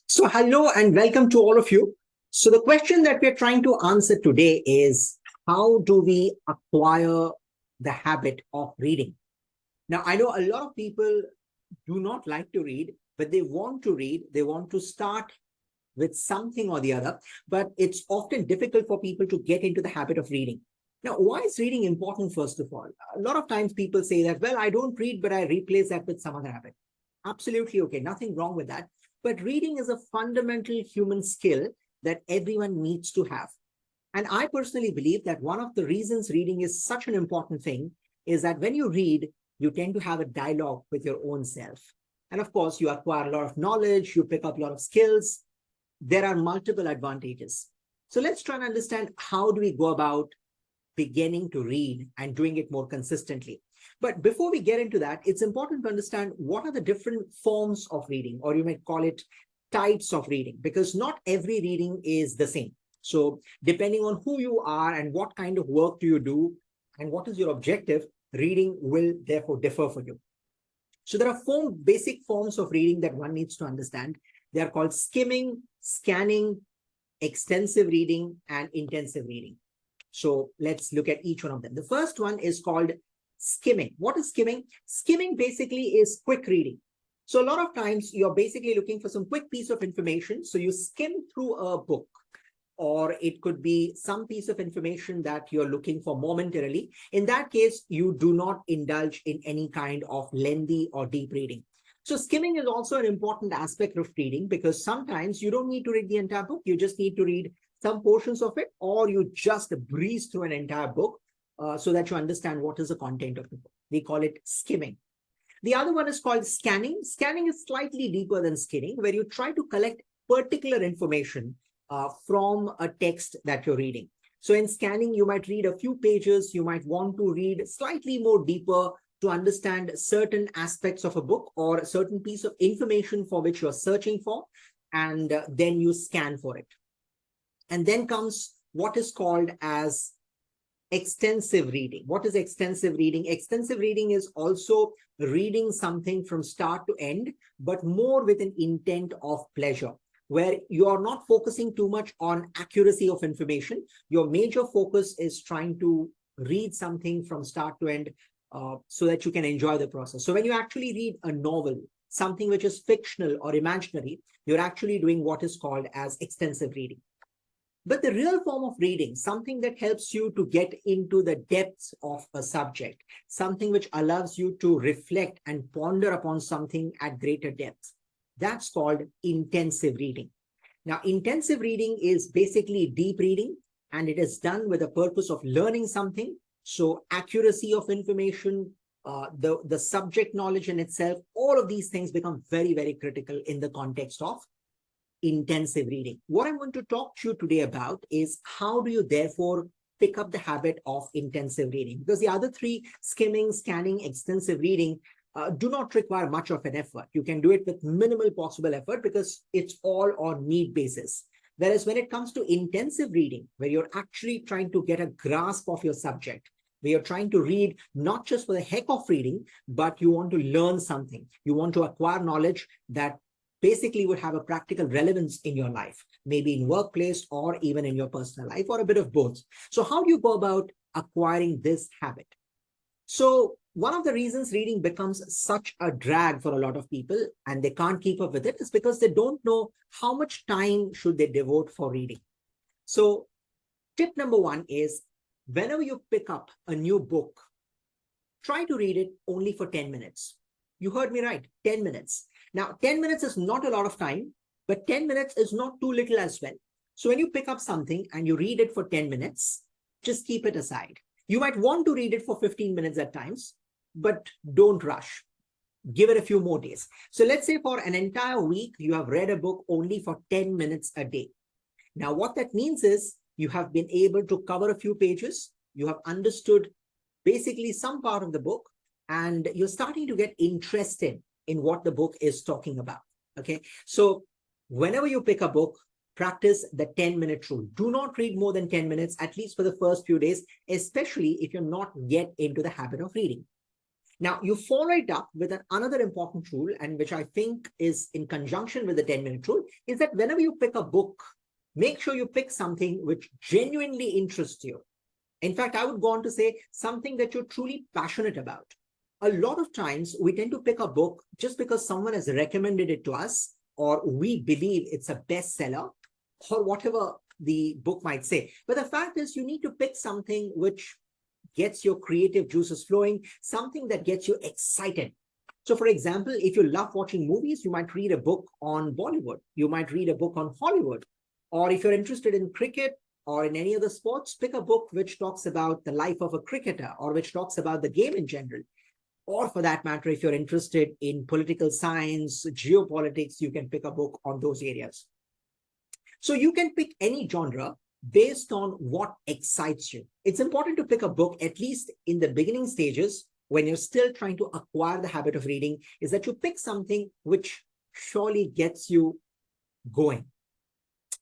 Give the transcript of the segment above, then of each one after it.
So, hello and welcome to all of you. So, the question that we're trying to answer today is how do we acquire the habit of reading? Now, I know a lot of people do not like to read, but they want to read. They want to start with something or the other, but it's often difficult for people to get into the habit of reading. Now, why is reading important, first of all? A lot of times people say that, well, I don't read, but I replace that with some other habit. Absolutely okay, nothing wrong with that. But reading is a fundamental human skill that everyone needs to have. And I personally believe that one of the reasons reading is such an important thing is that when you read, you tend to have a dialogue with your own self. And of course, you acquire a lot of knowledge, you pick up a lot of skills. There are multiple advantages. So let's try and understand how do we go about beginning to read and doing it more consistently. But before we get into that, it's important to understand what are the different forms of reading, or you might call it types of reading, because not every reading is the same. So depending on who you are and what kind of work do you do and what is your objective, reading will therefore differ for you. So there are four basic forms of reading that one needs to understand. They are called skimming, scanning, extensive reading, and intensive reading. So let's look at each one of them. The first one is called skimming. What is skimming? Skimming basically is quick reading. So a lot of times you're basically looking for some quick piece of information. So you skim through a book, or it could be some piece of information that you're looking for momentarily. In that case, you do not indulge in any kind of lengthy or deep reading. So skimming is also an important aspect of reading, because sometimes you don't need to read the entire book. You just need to read some portions of it, or you just breeze through an entire book so that you understand what is the content of the book. We call it skimming. The other one is called scanning. Scanning is slightly deeper than skimming, where you try to collect particular information from a text that you're reading. So in scanning, you might read a few pages. You might want to read slightly more deeper to understand certain aspects of a book or a certain piece of information for which you're searching for, and then you scan for it. And then comes what is called as extensive reading. What is extensive reading? Extensive reading is also reading something from start to end, but more with an intent of pleasure, where you are not focusing too much on accuracy of information. Your major focus is trying to read something from start to end so that you can enjoy the process. So when you actually read a novel, something which is fictional or imaginary, you're actually doing what is called as extensive reading. But the real form of reading, something that helps you to get into the depths of a subject, something which allows you to reflect and ponder upon something at greater depth, that's called intensive reading. Now, intensive reading is basically deep reading, and it is done with the purpose of learning something. So accuracy of information, the subject knowledge in itself, all of these things become very, very critical in the context of intensive reading. What I'm going to talk to you today about is how do you therefore pick up the habit of intensive reading, because the other three, skimming, scanning, extensive reading, do not require much of an effort. You can do it with minimal possible effort because it's all on need basis. Whereas when it comes to intensive reading, where you're actually trying to get a grasp of your subject, where you're trying to read not just for the heck of reading, but you want to learn something. You want to acquire knowledge that basically would have a practical relevance in your life, maybe in workplace or even in your personal life, or a bit of both. So how do you go about acquiring this habit? So one of the reasons reading becomes such a drag for a lot of people and they can't keep up with it is because they don't know how much time should they devote for reading. So tip number one is, whenever you pick up a new book, try to read it only for 10 minutes. You heard me right, 10 minutes. Now, 10 minutes is not a lot of time, but 10 minutes is not too little as well. So when you pick up something and you read it for 10 minutes, just keep it aside. You might want to read it for 15 minutes at times, but don't rush. Give it a few more days. So let's say for an entire week, you have read a book only for 10 minutes a day. Now, what that means is you have been able to cover a few pages. You have understood basically some part of the book, and you're starting to get interested in what the book is talking about. Okay. So whenever you pick a book, practice the 10-minute rule. Do not read more than 10 minutes, at least for the first few days, especially if you're not yet into the habit of reading. Now, you follow it up with another important rule, and which I think is in conjunction with the 10-minute rule, is that whenever you pick a book, make sure you pick something which genuinely interests you. In fact, I would go on to say something that you're truly passionate about. A lot of times we tend to pick a book just because someone has recommended it to us, or we believe it's a bestseller, or whatever the book might say. But the fact is, you need to pick something which gets your creative juices flowing, something that gets you excited. So, for example, if you love watching movies, you might read a book on Bollywood. You might read a book on Hollywood. Or if you're interested in cricket or in any other sports, pick a book which talks about the life of a cricketer or which talks about the game in general. Or for that matter, if you're interested in political science, geopolitics, you can pick a book on those areas. So you can pick any genre based on what excites you. It's important to pick a book, at least in the beginning stages, when you're still trying to acquire the habit of reading, is that you pick something which surely gets you going.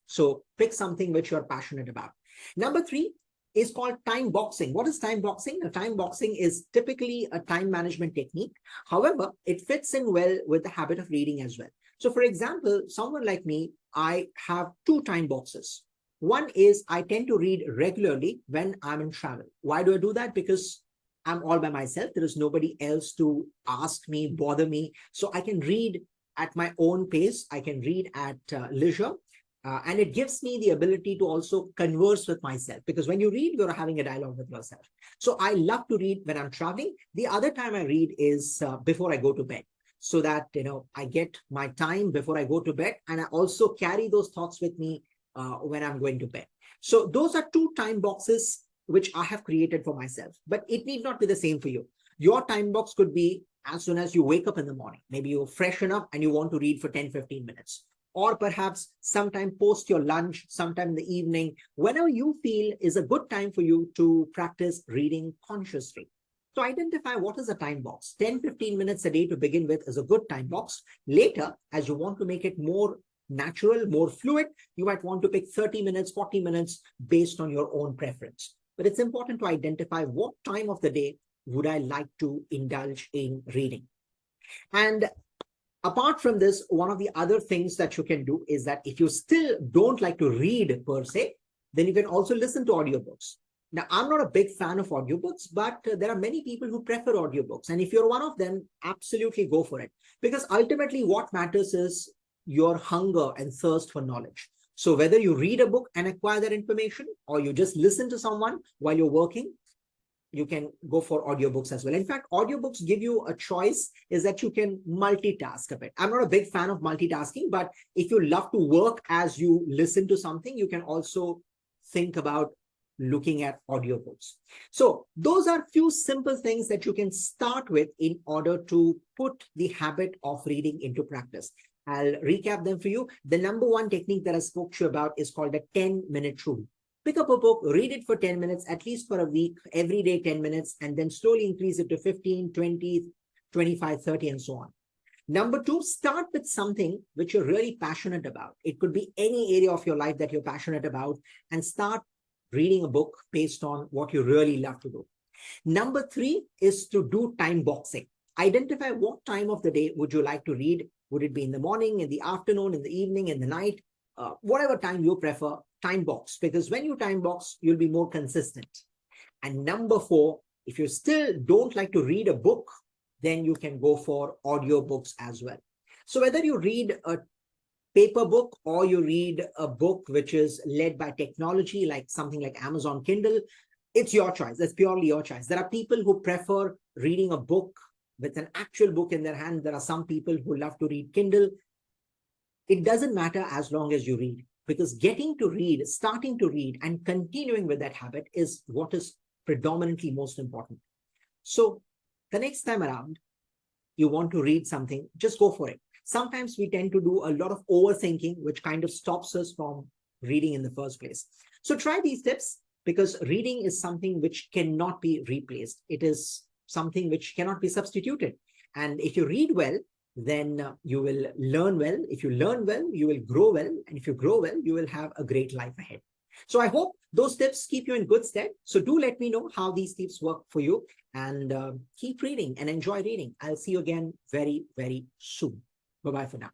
So pick something which you're passionate about. Number 3 is called time boxing. What is time boxing? Time boxing is typically a time management technique. However, it fits in well with the habit of reading as well. So for example, someone like me, I have 2 time boxes. One is I tend to read regularly when I'm in travel. Why do I do that? Because I'm all by myself. There is nobody else to ask me, bother me. So I can read at my own pace. I can read at leisure. And it gives me the ability to also converse with myself, because when you read, you're having a dialogue with yourself. So I love to read when I'm traveling. The other time I read is before I go to bed, so that, I get my time before I go to bed. And I also carry those thoughts with me when I'm going to bed. So those are 2 time boxes which I have created for myself, but it need not be the same for you. Your time box could be as soon as you wake up in the morning. Maybe you freshen up and you want to read for 10-15 minutes. Or perhaps sometime post your lunch, sometime in the evening, whenever you feel is a good time for you to practice reading consciously. So identify what is a time box. 10-15 minutes a day to begin with is a good time box. Later, as you want to make it more natural, more fluid, you might want to pick 30 minutes, 40 minutes based on your own preference. But it's important to identify what time of the day would I like to indulge in reading. And apart from this, one of the other things that you can do is that if you still don't like to read per se, then you can also listen to audiobooks. Now, I'm not a big fan of audiobooks, but there are many people who prefer audiobooks. And if you're one of them, absolutely go for it. Because ultimately what matters is your hunger and thirst for knowledge. So whether you read a book and acquire that information, or you just listen to someone while you're working, you can go for audiobooks as well. In fact, audiobooks give you a choice, is that you can multitask a bit. I'm not a big fan of multitasking, but if you love to work as you listen to something, you can also think about looking at audiobooks. So those are few simple things that you can start with in order to put the habit of reading into practice. I'll recap them for you. The number 1 technique that I spoke to you about is called the 10-minute rule. Pick up a book, read it for 10 minutes, at least for a week, every day 10 minutes, and then slowly increase it to 15, 20, 25, 30, and so on. Number 2, start with something which you're really passionate about. It could be any area of your life that you're passionate about, and start reading a book based on what you really love to do. Number 3 is to do time boxing. Identify what time of the day would you like to read. Would it be in the morning, in the afternoon, in the evening, in the night? Whatever time you prefer, time box, because when you time box, you'll be more consistent. And number 4, if you still don't like to read a book, then you can go for audiobooks as well. So whether you read a paper book or you read a book which is led by technology, like something like Amazon Kindle, it's your choice. That's purely your choice. There are people who prefer reading a book with an actual book in their hand. There are some people who love to read Kindle. It doesn't matter as long as you read, because getting to read, starting to read, and continuing with that habit is what is predominantly most important. So the next time around, you want to read something, just go for it. Sometimes we tend to do a lot of overthinking, which kind of stops us from reading in the first place. So try these tips, because reading is something which cannot be replaced. It is something which cannot be substituted. And if you read well, then you will learn well. If you learn well, you will grow well. And if you grow well, you will have a great life ahead. So I hope those tips keep you in good stead. So do let me know how these tips work for you, and keep reading and enjoy reading. I'll see you again very, very soon. Bye-bye for now.